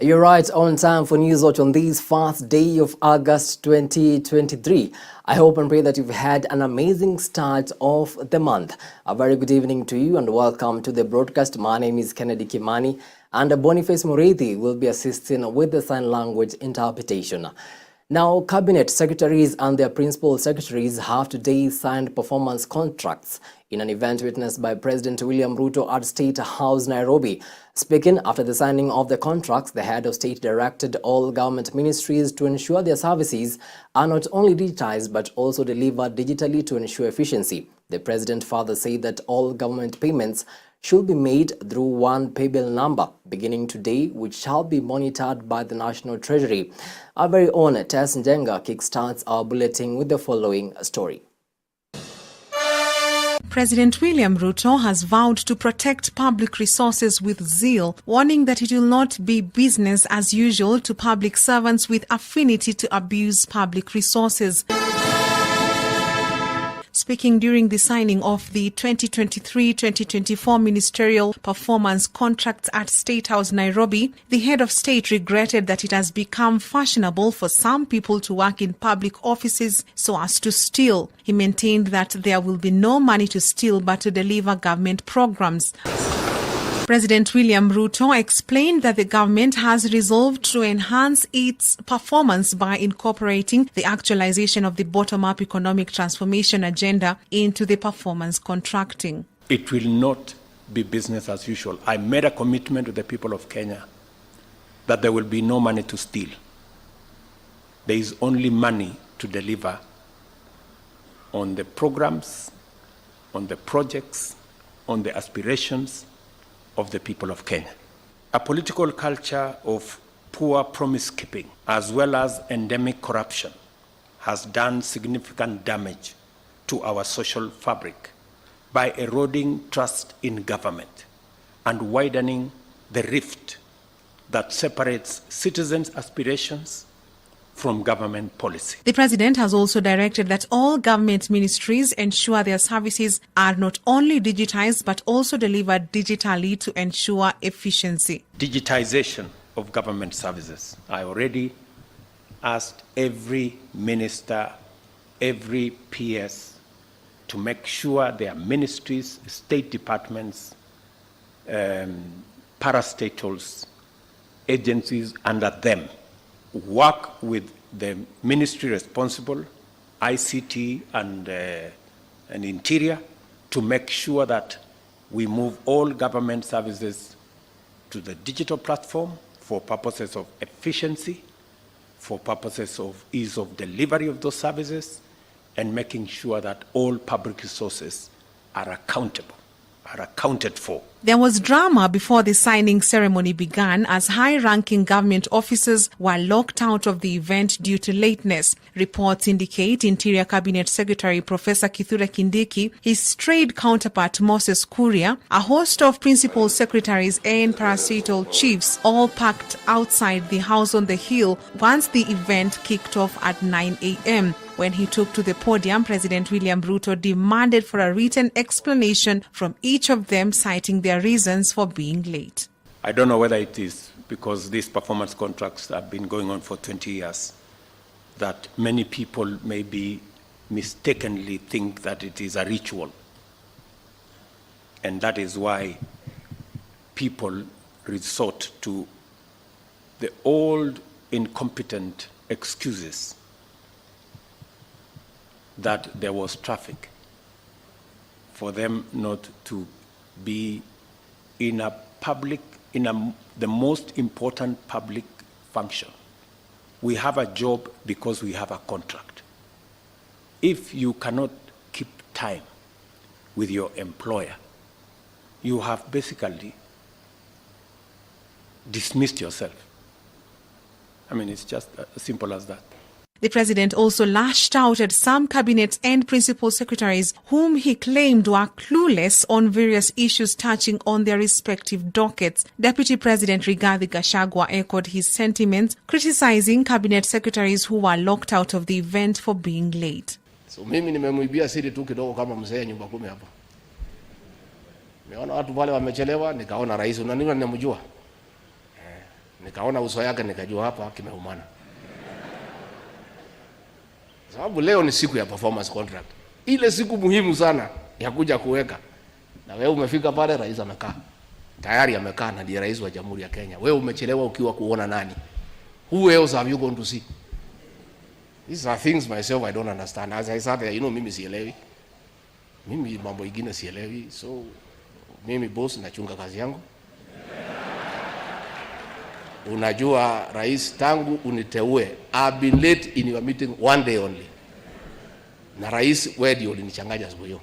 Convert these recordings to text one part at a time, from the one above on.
You're right on time for News Watch on this first day of August 2023. I hope and pray that you've had an amazing start of the month. A very good evening to you and welcome to the broadcast. My name is Kimani and Boniface Murithi will be assisting with the sign language interpretation. Now, cabinet secretaries and their principal secretaries have today signed performance contracts in an event witnessed by President William Ruto at State House, Nairobi. Speaking after the signing of the contracts, the head of state directed all government ministries to ensure their services are not only digitized but also delivered digitally to ensure efficiency. The president further said that all government payments should be made through one paybill number beginning today, which shall be monitored by the National Treasury. Our very own Tess Njenga kickstarts our bulletin with the following story. President William Ruto has vowed to protect public resources with zeal, warning that it will not be business as usual to public servants with affinity to abuse public resources. Speaking during the signing of the 2023-2024 ministerial performance contracts at State House, Nairobi, the head of state regretted that it has become fashionable for some people to work in public offices so as to steal. He maintained that there will be no money to steal but to deliver government programs. President William Ruto explained that the government has resolved to enhance its performance by incorporating the actualization of the bottom-up economic transformation agenda into the performance contracting. It will not be business as usual. I made a commitment to the people of Kenya that there will be no money to steal. There is only money to deliver on the programs, on the projects, on the aspirations of the people of Kenya. A political culture of poor promise-keeping as well as endemic corruption has done significant damage to our social fabric by eroding trust in government and widening the rift that separates citizens' aspirations from government policy. The president has also directed that all government ministries ensure their services are not only digitized but also delivered digitally to ensure efficiency. Digitization of government services. I already asked every minister, every PS to make sure their ministries, state departments, parastatals, agencies under them work with the ministry responsible, ICT and Interior, to make sure that we move all government services to the digital platform for purposes of efficiency, for purposes of ease of delivery of those services, and making sure that all public resources are accountable are accounted for. There was drama before the signing ceremony began as high-ranking government officers were locked out of the event due to lateness. Reports indicate Interior Cabinet Secretary Professor Kithure Kindiki, his strayed counterpart Moses Kuria, a host of principal secretaries and parastatal chiefs all packed outside the House on the Hill once the event kicked off at 9 a.m. When he took to the podium, President William Ruto demanded for a written explanation from each of them, citing their reasons for being late. I don't know whether it is because these performance contracts have been going on for 20 years that many people maybe mistakenly think that it is a ritual. And that is why people resort to the old incompetent excuses that there was traffic, for them not to be in a public, the most important public function. We have a job because we have a contract. If you cannot keep time with your employer, you have basically dismissed yourself. I mean, it's just as simple as that. The president also lashed out at some cabinets and principal secretaries whom he claimed were clueless on various issues touching on their respective dockets. Deputy President Rigathi Gachagua echoed his sentiments, criticizing cabinet secretaries who were locked out of the event for being late. So mimi nimemuibia siri tu kidogo kama mzee nyumba 10 hapa. Nimeona watu wale wamechelewa, nikaona rais unanini ninamjua. Nikaona uso yake nikajua hapa kimeumana. Sababu leo ni siku ya performance contract. Ile siku muhimu sana ya kuja kuweka. Na wewe umefika pale, rais amekaa. Tayari amekaa na ndiye rais wa Jamhuri ya Kenya. Wewe umechelewa ukiwa kuona nani? Who else have you gone to see? These are things myself I don't understand. As I said, mimi sielewi. Mimi mambo ingine sielewi. So mimi boss nachunga kazi yangu. Unajua rais, tangu uniteue, I've been late in your meeting one day only. Na rais wewe ndio ulinichanganya siku hiyo.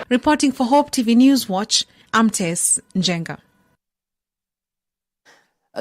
Reporting for Hope TV News Watch, I'm Tess Njenga.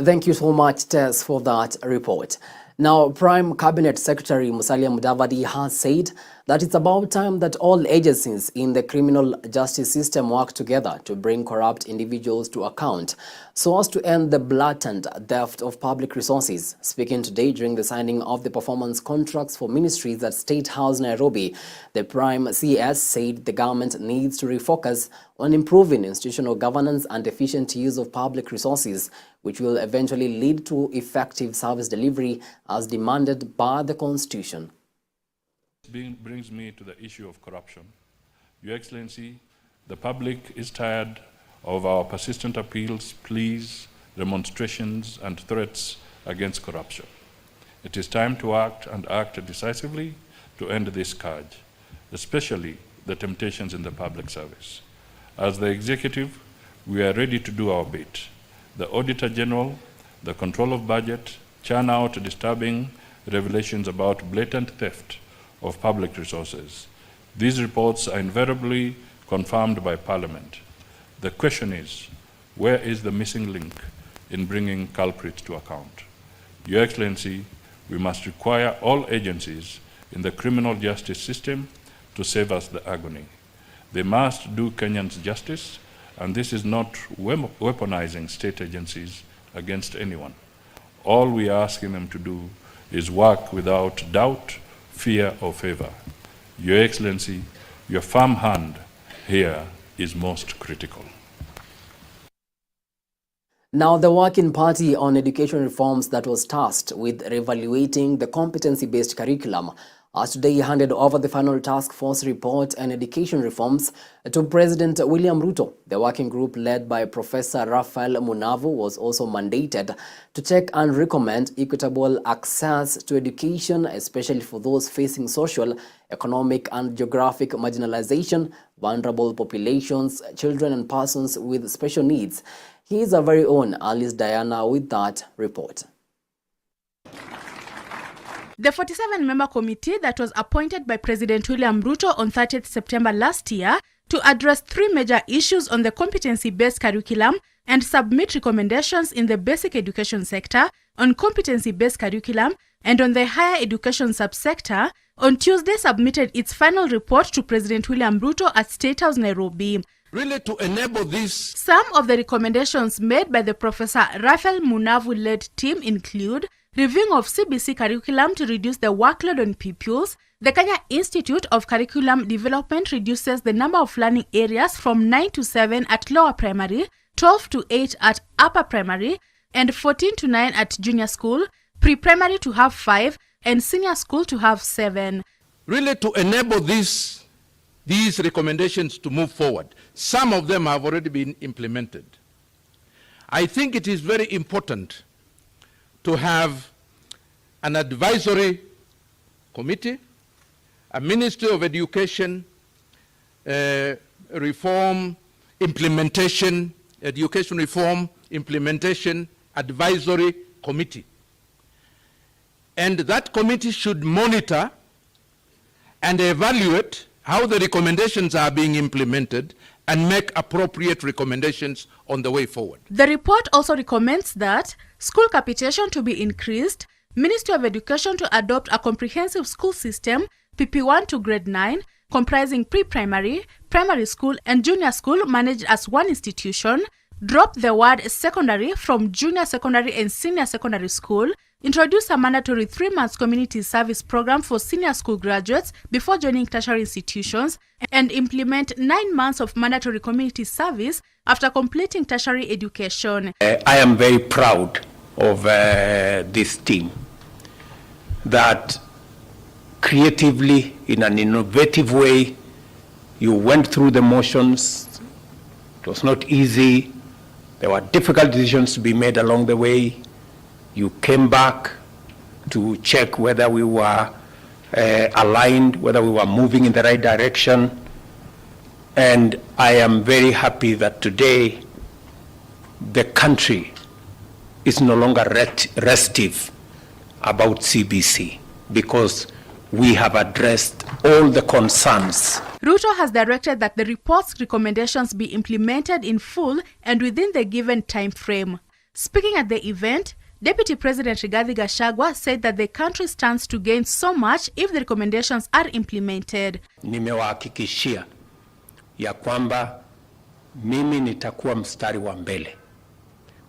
Thank you so much, Tess, for that report. Now, Prime Cabinet Secretary Musalia Mudavadi has said that it's about time that all agencies in the criminal justice system work together to bring corrupt individuals to account so as to end the blatant theft of public resources. Speaking today during the signing of the performance contracts for ministries at State House, Nairobi, the Prime CS said the government needs to refocus on improving institutional governance and efficient use of public resources, which will eventually lead to effective service delivery as demanded by the Constitution. Brings me to the issue of corruption. Your Excellency, the public is tired of our persistent appeals, pleas, demonstrations, and threats against corruption. It is time to act, and act decisively, to end this scourge, especially the temptations in the public service. As the executive, we are ready to do our bit. The Auditor General, the control of budget, churn out disturbing revelations about blatant theft of public resources. These reports are invariably confirmed by Parliament. The question is, where is the missing link in bringing culprits to account? Your Excellency, we must require all agencies in the criminal justice system to save us the agony. They must do Kenyans justice, and this is not weaponizing state agencies against anyone. All we are asking them to do is work without doubt, fear, or favor. Your Excellency, your firm hand here is most critical. Now, the Working Party on Education Reforms that was tasked with reevaluating the competency-based curriculum has today handed over the final task force report on education reforms to President William Ruto. The working group led by Professor Raphael Munavu was also mandated to check and recommend equitable access to education, especially for those facing social, economic, and geographic marginalization, vulnerable populations, children, and persons with special needs. Here's our very own Alice Diana with that report. The 47-member committee that was appointed by President William Ruto on 30th September last year to address 3 major issues on the competency-based curriculum and submit recommendations in the basic education sector, on competency-based curriculum, and on the higher education subsector, on Tuesday submitted its final report to President William Ruto at State House, Nairobi. Really, to enable this. Some of the recommendations made by the Professor Raphael Munavu-led team include reviewing of CBC curriculum to reduce the workload on pupils. The Kenya Institute of Curriculum Development reduces the number of learning areas from 9 to 7 at lower primary, 12 to 8 at upper primary, and 14 to 9 at junior school, pre-primary to have 5, and senior school to have 7. Really, to enable these recommendations to move forward, some of them have already been implemented. I think it is very important to have an advisory committee, a Ministry of Education Reform Implementation, Education Reform Implementation Advisory Committee. And that committee should monitor and evaluate how the recommendations are being implemented and make appropriate recommendations on the way forward. The report also recommends that school capitation to be increased, Ministry of Education to adopt a comprehensive school system, PP1 to grade 9, comprising pre-primary, primary school, and junior school managed as one institution, drop the word secondary from junior secondary and senior secondary school, introduce a mandatory 3-month community service program for senior school graduates before joining tertiary institutions, and implement 9 months of mandatory community service after completing tertiary education. I am very proud of this team that creatively, in an innovative way, you went through the motions. It was not easy. There were difficult decisions to be made along the way. You came back to check whether we were aligned, whether we were moving in the right direction. And I am very happy that today the country is no longer restive about CBC because we have addressed all the concerns. Ruto has directed that the report's recommendations be implemented in full and within the given time frame. Speaking at the event, Deputy President Rigathi Gachagua said that the country stands to gain so much if the recommendations are implemented. Nimewahakikishia ya kwamba mimi nitakuwa mstari wa mbele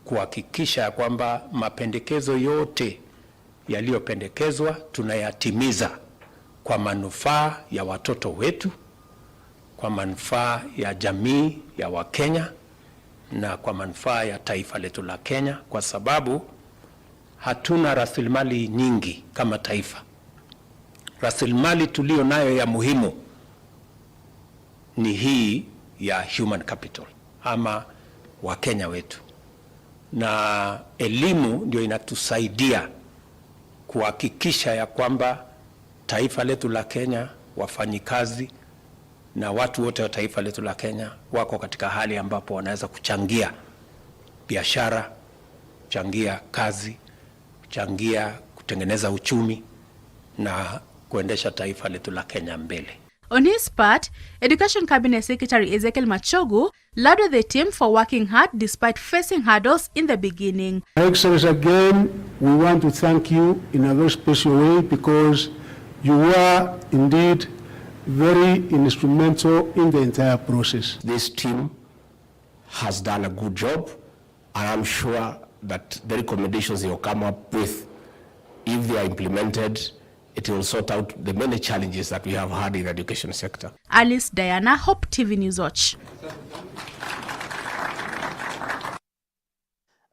kuhakikisha ya kwamba mapendekezo yote yaliyopendekezwa tunayatimiza kwa manufaa ya watoto wetu, kwa manufaa ya jamii ya Wakenya na kwa manufaa ya taifa letu la Kenya, kwa sababu hatuna rasilimali nyingi kama taifa. Rasilimali tulio nayo ya muhimu ni hii ya human capital ama Wakenya wetu, na elimu ndio inatusaidia kuhakikisha ya kwamba taifa letu la Kenya, wafanyikazi na watu wote wa taifa letu la Kenya wako katika hali ambapo wanaweza kuchangia biashara, kuchangia kazi, kuchangia kutengeneza uchumi na kuendesha taifa letu la Kenya mbele. On his part, Education Cabinet Secretary Ezekiel Machogu lauded the team for working hard despite facing hurdles in the beginning. Excellency, again, we want to thank you in a very special way because you were indeed very instrumental in the entire process. This team has done a good job, and I'm sure that the recommendations they will come up with, if they are implemented, it will sort out the many challenges that we have had in the education sector. Alice Diana, Hope TV News Watch.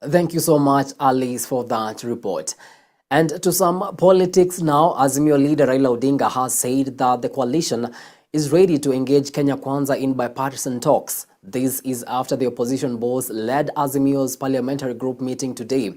Thank you so much, Alice, for that report. And to some politics now, Azimio leader Raila Odinga has said that the coalition is ready to engage Kenya Kwanza in bipartisan talks. This is after the opposition boss led Azimio's parliamentary group meeting today.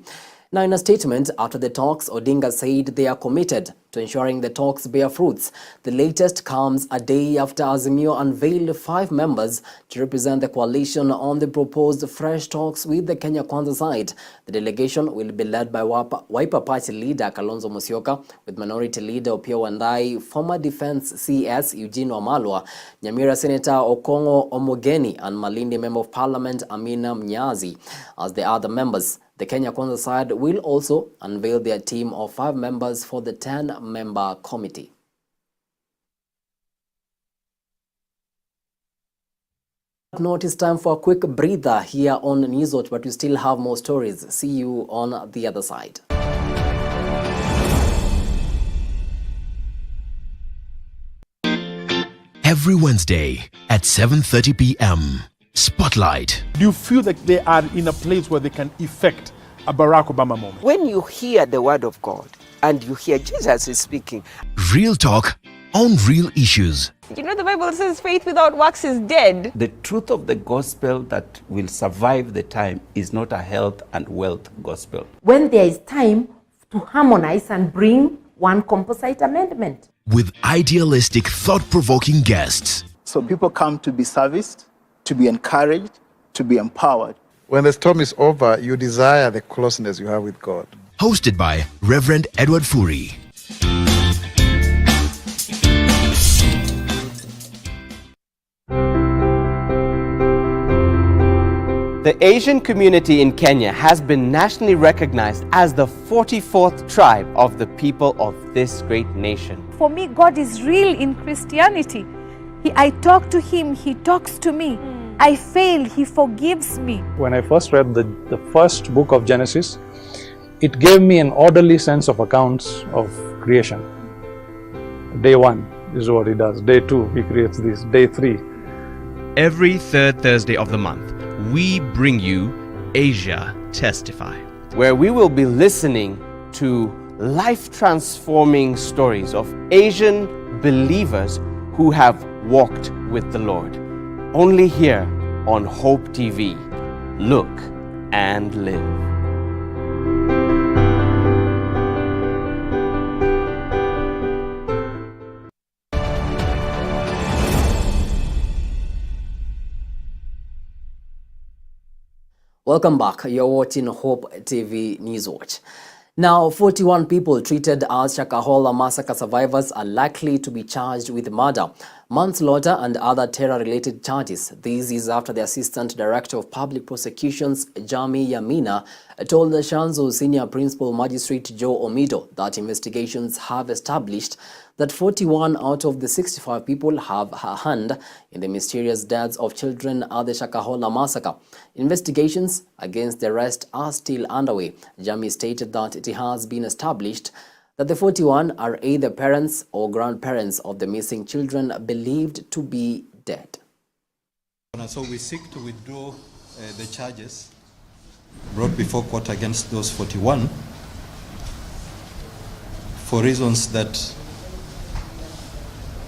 Now, in a statement after the talks, Odinga said they are committed to ensuring the talks bear fruits. The latest comes a day after Azimio unveiled 5 members to represent the coalition on the proposed fresh talks with the Kenya Kwanza side. The delegation will be led by Wiper Party leader Kalonzo Musyoka, with Minority Leader Opiyo Wandayi, former Defense CS Eugene Wamalwa, Nyamira Senator Okongo Omogeni, and Malindi Member of Parliament Amina Mnyazi as the other members. The Kenya Kwanza side will also unveil their team of 5 members for the 10-member committee. Notice time for a quick breather here on Newswatch, but we still have more stories. See you on the other side. Every Wednesday at 7:30 p.m. Spotlight. Do you feel that they are in a place where they can effect a Barack Obama moment? When you hear the word of God and you hear Jesus is speaking. Real talk on real issues. You know, the Bible says faith without works is dead. The truth of the gospel that will survive the time is not a health and wealth gospel. When there is time to harmonize and bring one composite amendment. With idealistic, thought-provoking guests. So people come to be serviced, to be encouraged, to be empowered. When the storm is over, you desire the closeness you have with God. Hosted by Reverend Edward Furi. The Asian community in Kenya has been nationally recognized as the 44th tribe of the people of this great nation. For me, God is real in Christianity. I talk to Him, He talks to me. I fail, He forgives me. When I first read the first book of Genesis, it gave me an orderly sense of accounts of creation. Day 1 is what He does. Day 2, He creates this. Day 3. Every third Thursday of the month, we bring you Asia Testify, where we will be listening to life-transforming stories of Asian believers who have walked with the Lord. Only here on Hope TV. Look and live. Welcome back. You're watching Hope TV Newswatch. Now, 41 people treated as Shakahola massacre survivors are likely to be charged with murder, manslaughter and other terror-related charges. This is after the Assistant Director of Public Prosecutions, Jami Yamina, told the Shanzu Senior Principal Magistrate Joe Omido that investigations have established that 41 out of the 65 people have a hand in the mysterious deaths of children at the Shakahola massacre. Investigations against the rest are still underway. Jami stated that it has been established that the 41 are either parents or grandparents of the missing children believed to be dead. So we seek to withdraw the charges brought before court against those 41 for reasons that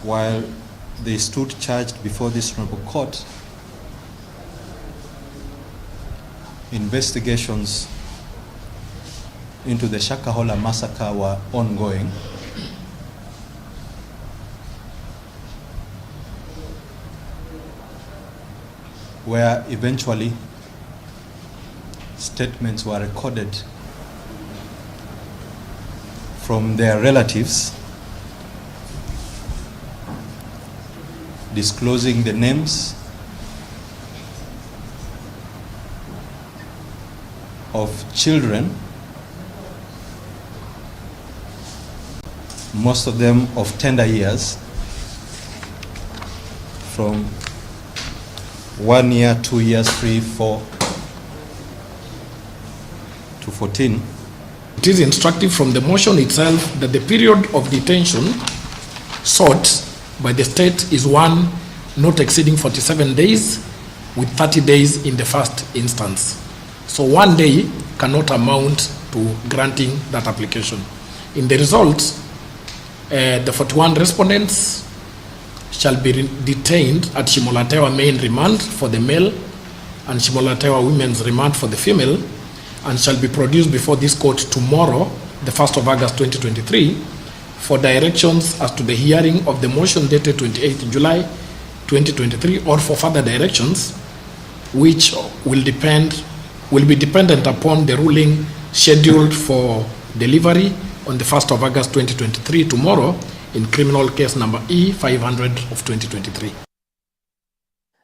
while they stood charged before this honorable court, investigations into the Shakahola massacre were ongoing. Where eventually statements were recorded from their relatives disclosing the names of children, most of them of tender years, from 1 year, 2 years, 3, 4 to 14. It is instructive from the motion itself that the period of detention sought by the state is one not exceeding 47 days, with 30 days in the first instance. So 1 day cannot amount to granting that application. In the results, the 41 respondents shall be detained at Shimolatewa main remand for the male and Shimolatewa women's remand for the female, and shall be produced before this court tomorrow, the 1st of August 2023, for directions as to the hearing of the motion dated 28 July 2023 or for further directions, which will be dependent upon the ruling scheduled for delivery on the 1st of August 2023, tomorrow, in criminal case number E500 of 2023.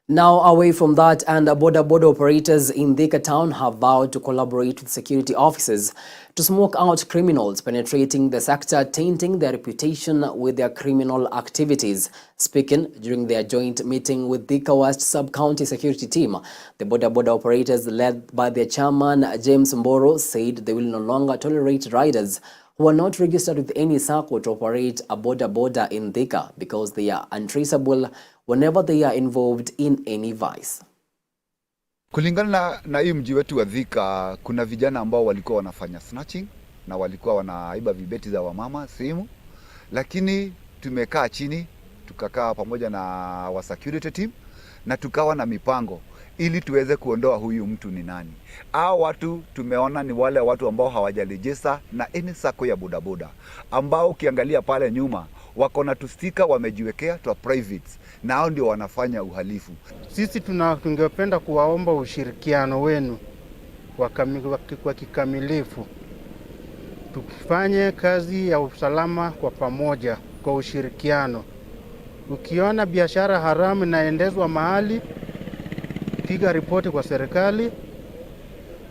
Now, away from that, and border operators in Thika town have vowed to collaborate with security officers to smoke out criminals penetrating the sector, tainting their reputation with their criminal activities. Speaking during their joint meeting with Thika West Sub-County Security Team, the border operators, led by their chairman James Mboro, said they will no longer tolerate riders who are not registered with any SACCO to operate a border in Thika because they are untraceable whenever they are involved in any vice. Kulingana na hii mji wetu wa Thika, kuna vijana ambao walikuwa wanafanya snatching na walikuwa wanaiba vibeti za wamama simu, lakini tumekaa chini, tukakaa pamoja na wa security team na tukawa na mipango ili tuweze kuondoa huyu mtu ni nani. Hao watu tumeona ni wale watu ambao hawajalejesa na any sako ya bodaboda, ambao ukiangalia pale nyuma wako na tustika wamejiwekea twa private, na hao ndio wanafanya uhalifu. Sisi tungependa kuwaomba ushirikiano wenu kwa kikamilifu. Tufanye kazi ya usalama kwa pamoja kwa ushirikiano. Ukiona biashara haramu inaendezwa mahali, piga ripoti kwa serikali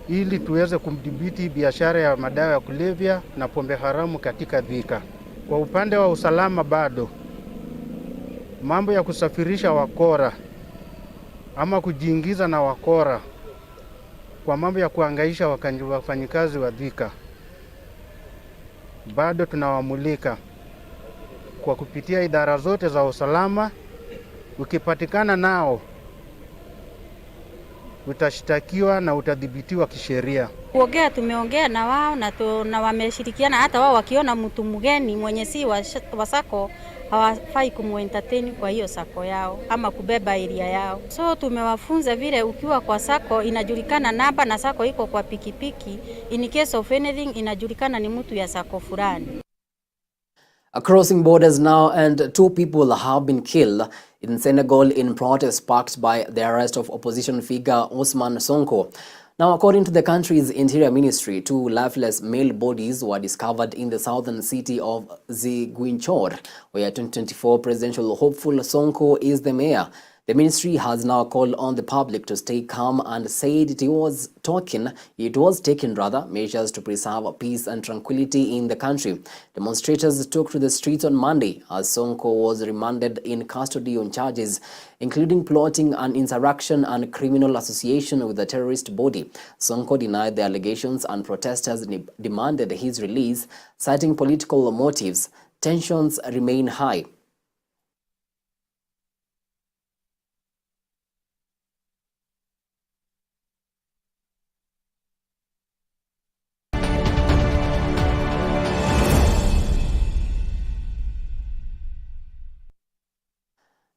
ili tuweze kumdhibiti biashara ya madawa ya kulevya na pombe haramu katika Thika. Kwa upande wa usalama bado, mambo ya kusafirisha wakora ama kujiingiza na wakora kwa mambo ya kuhangaisha wafanyikazi wa Thika, bado tunawamulika kwa kupitia idara zote za usalama. Ukipatikana nao utashtakiwa na utadhibitiwa kisheria. Tumeongea na wao na wameshirikiana, hata wao wakiona mtu mgeni mwenye si wa sako hawafai kumuentertain kwa hiyo sako yao ama kubeba area yao. So tumewafunza vile ukiwa kwa sako inajulikana namba na sako iko kwa pikipiki, in case of anything inajulikana ni mtu ya sako fulani. Crossing borders now, and 2 people have been killed in Senegal in protest sparked by the arrest of opposition figure Ousmane Sonko. Now, according to the country's interior ministry, 2 lifeless male bodies were discovered in the southern city of Ziguinchor, where 2024 presidential hopeful Sonko is the mayor. The ministry has now called on the public to stay calm and said it was taking measures to preserve peace and tranquility in the country. Demonstrators took to the streets on Monday as Sonko was remanded in custody on charges including plotting an insurrection and criminal association with a terrorist body. Sonko denied the allegations and protesters demanded his release, citing political motives. Tensions remain high.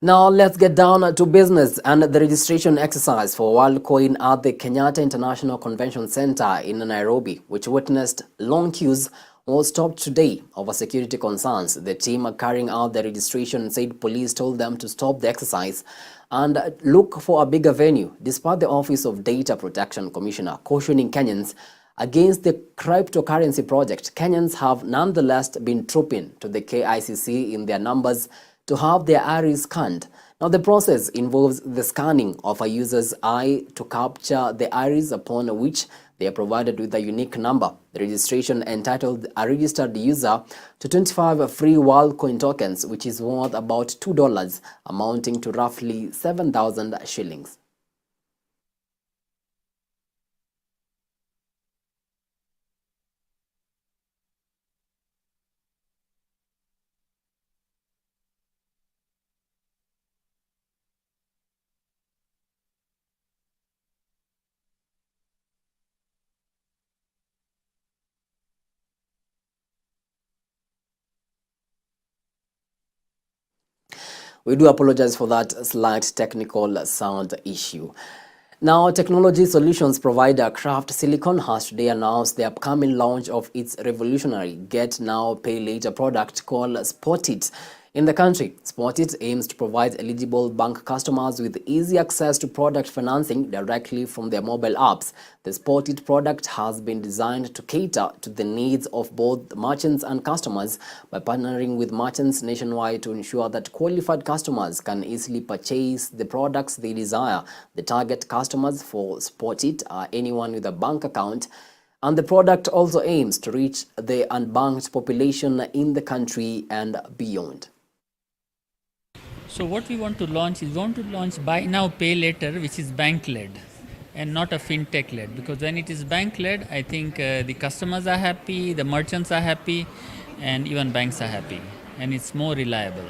Now let's get down to business, and the registration exercise for WorldCoin at the Kenyatta International Convention Center in Nairobi, which witnessed long queues, was stopped today over security concerns. The team carrying out the registration said police told them to stop the exercise and look for a bigger venue, despite the Office of Data Protection Commissioner cautioning Kenyans against the cryptocurrency project. Kenyans have nonetheless been trooping to the KICC in their numbers to have their iris scanned. Now, the process involves the scanning of a user's eye to capture the iris, upon which they are provided with a unique number. The registration entitled a registered user to 25 free WorldCoin tokens, which is worth about $2, amounting to roughly 7,000 shillings. We do apologize for that slight technical sound issue. Now, technology solutions provider Craft Silicon has today announced the upcoming launch of its revolutionary Get Now, Pay Later product called Spotit. In the country, Spotit aims to provide eligible bank customers with easy access to product financing directly from their mobile apps. The Spotit product has been designed to cater to the needs of both merchants and customers by partnering with merchants nationwide to ensure that qualified customers can easily purchase the products they desire. The target customers for Spotit are anyone with a bank account, and the product also aims to reach the unbanked population in the country and beyond. So what we want to launch is, we want to launch buy now, pay later, which is bank-led and not a fintech-led. Because when it is bank-led, I think the customers are happy, the merchants are happy, and even banks are happy, and it's more reliable.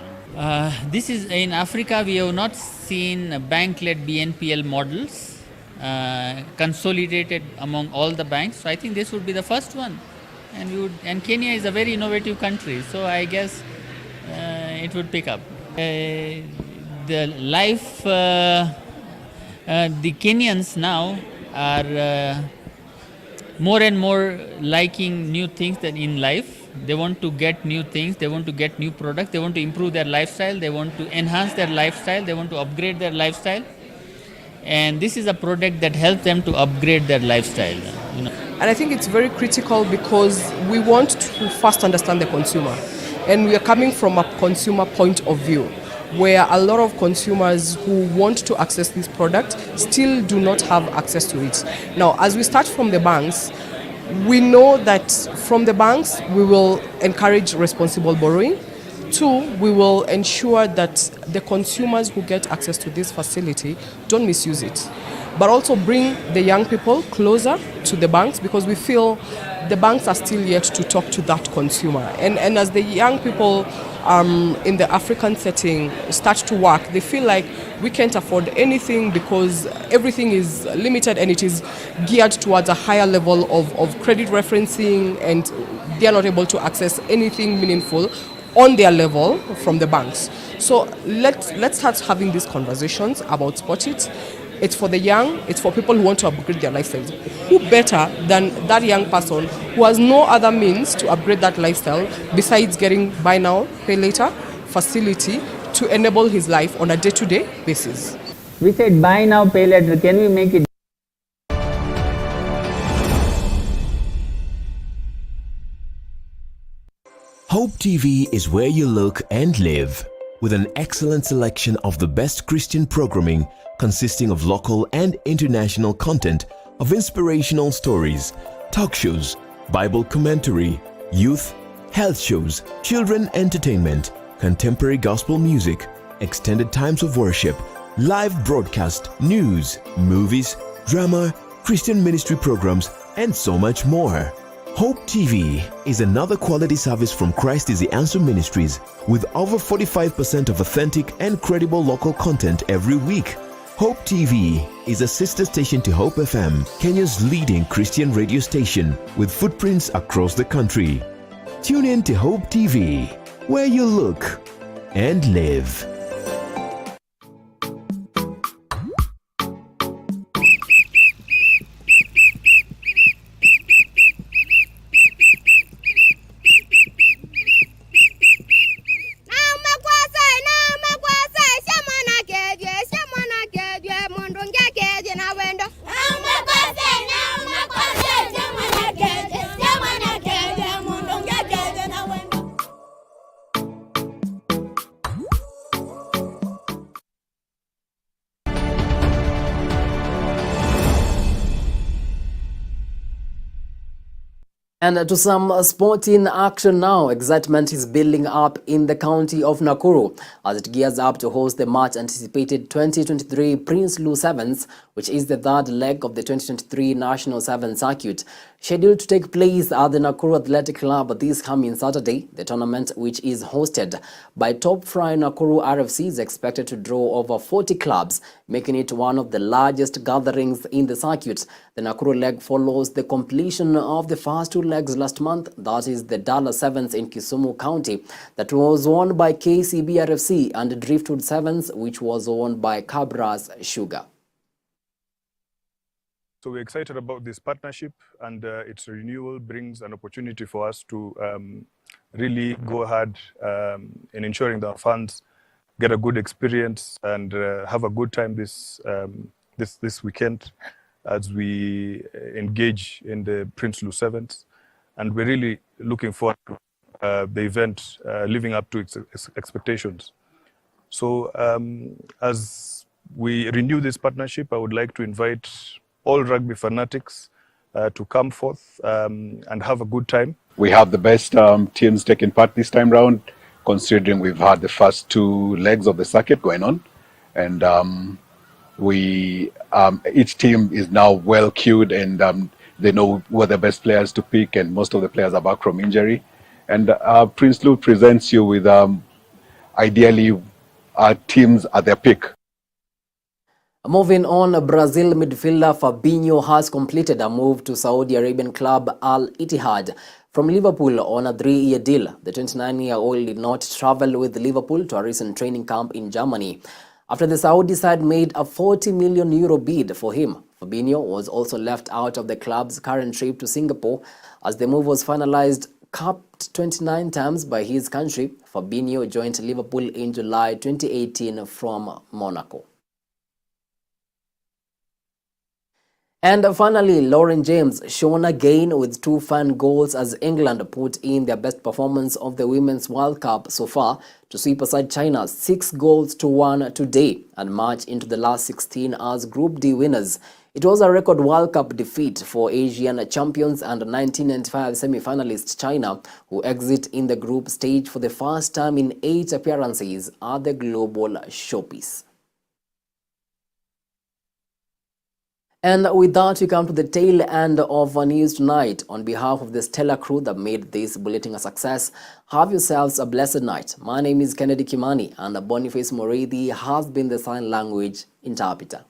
This is in Africa. We have not seen bank-led BNPL models consolidated among all the banks. So I think this would be the first one, and Kenya is a very innovative country. So I guess it would pick up. The Kenyans now are more and more liking new things than in life. They want to get new things, they want to get new products, they want to improve their lifestyle, they want to enhance their lifestyle, they want to upgrade their lifestyle. And this is a product that helps them to upgrade their lifestyle. And I think it's very critical because we want to first understand the consumer. And we are coming from a consumer point of view, where a lot of consumers who want to access this product still do not have access to it. Now, as we start from the banks, we know that from the banks, we will encourage responsible borrowing. Two, we will ensure that the consumers who get access to this facility don't misuse it, but also bring the young people closer to the banks, because we feel the banks are still yet to talk to that consumer. And as the young people in the African setting start to work, they feel like we can't afford anything because everything is limited and it is geared towards a higher level of credit referencing, and they are not able to access anything meaningful on their level from the banks. So let's start having these conversations about Spotit. It's for the young, it's for people who want to upgrade their lifestyles. Who better than that young person who has no other means to upgrade that lifestyle besides getting buy now, pay later facility to enable his life on a day-to-day basis. We said buy now, pay later. Can we make it? Hope TV is where you look and live, with an excellent selection of the best Christian programming consisting of local and international content, of inspirational stories, talk shows, Bible commentary, youth, health shows, children entertainment, contemporary gospel music, extended times of worship, live broadcast, news, movies, drama, Christian ministry programs, and so much more. Hope TV is another quality service from Christ is the Answer Ministries, with over 45% of authentic and credible local content every week. Hope TV is a sister station to Hope FM, Kenya's leading Christian radio station, with footprints across the country. Tune in to Hope TV, where you look and live. And to some sporting action now, excitement is building up in the county of Nakuru as it gears up to host the much anticipated 2023 Prince Lu Sevens, which is the third leg of the 2023 National Sevens Circuit. Scheduled to take place at the Nakuru Athletic Club this coming Saturday, the tournament, which is hosted by Top Fry Nakuru RFC, is expected to draw over 40 clubs, making it one of the largest gatherings in the circuit. The Nakuru leg follows the completion of the first two legs last month, that is the Dallas Sevens in Kisumu County, that was won by KCB RFC, and Driftwood Sevens, which was won by Cabras Sugar. So we're excited about this partnership, and its renewal brings an opportunity for us to really go ahead in ensuring that our fans get a good experience and have a good time this weekend as we engage in the Prince Louis Sevens. And we're really looking forward to the event living up to its expectations. So as we renew this partnership, I would like to invite all rugby fanatics to come forth and have a good time. We have the best teams taking part this time round, considering we've had the first 2 legs of the circuit going on. And each team is now well cued, and they know what the best players to pick, and most of the players are back from injury. And Prince Louis presents you with ideally teams at their peak. Moving on, Brazil midfielder Fabinho has completed a move to Saudi Arabian club Al Ittihad from Liverpool on a 3-year deal. The 29-year-old did not travel with Liverpool to a recent training camp in Germany after the Saudi side made a €40 million bid for him. Fabinho was also left out of the club's current trip to Singapore as the move was finalized, capped 29 times by his country. Fabinho joined Liverpool in July 2018 from Monaco. And finally, Lauren James shone again with 2 fan goals as England put in their best performance of the Women's World Cup so far to sweep aside China 6-1 today and march into the last 16 as Group D winners. It was a record World Cup defeat for Asian champions and 1995 semi-finalist China, who exit in the group stage for the first time in 8 appearances at the global showpiece. And with that, we come to the tail end of our news tonight. On behalf of the stellar crew that made this bulletin a success, have yourselves a blessed night. My name is Kimani, and Boniface Moredi has been the sign language interpreter.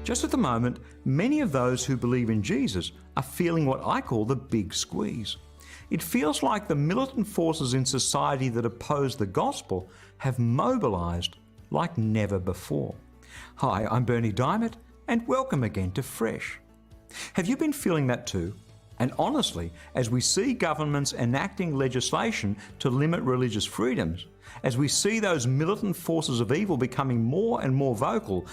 Just at the moment, many of those who believe in Jesus are feeling what I call the big squeeze. It feels like the militant forces in society that oppose the gospel have mobilized like never before. Hi, I'm Bernie Diamond, and welcome again to Fresh. Have you been feeling that too? And honestly, as we see governments enacting legislation to limit religious freedoms, as we see those militant forces of evil becoming more and more vocal,